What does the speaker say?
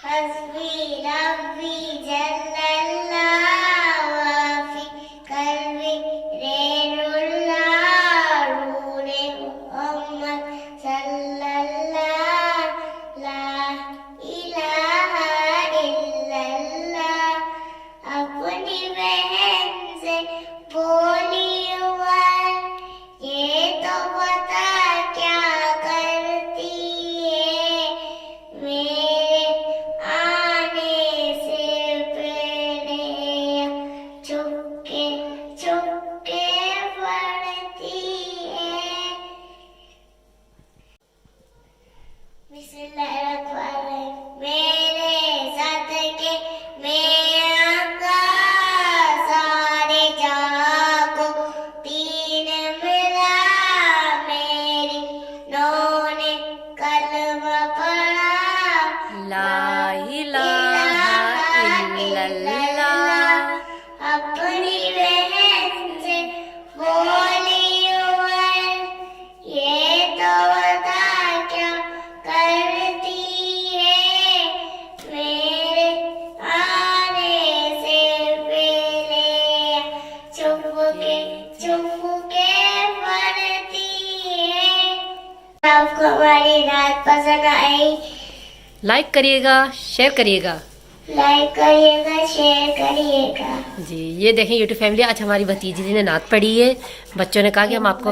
हस्बी रब्बी जल्लल्लाहु वाफी कल्बी रेनुल्लाह नूरे मुहम्मद सल्लल्लाहु ला इलाहा इल्लल्लाह। अपनी बहन से बोली ये तो बता क्या करती है, मेरे आने से पहले चुपके चुपके पड़ती है। बिस्मिल्लाहिर्रहमानिर्रहीम। मेरे साथ के मैं आका सारे जहां को तीन मिला, मेरी नौने कलमा पढ़ा ला इलाहा इल्लल्लाह। अपनी बहन से बोली ये तो बता क्या करती है, मेरे आने से पहले चुपके चुपके पड़ती है। आपको हमारी रात पसंद आई, लाइक करिएगा, शेयर करिएगा। लाइक करिएगा, शेयर करिएगा। जी ये देखें यूट्यूब फैमिली, आज हमारी भतीजी जी ने नात पढ़ी है। बच्चों ने कहा कि हम आपको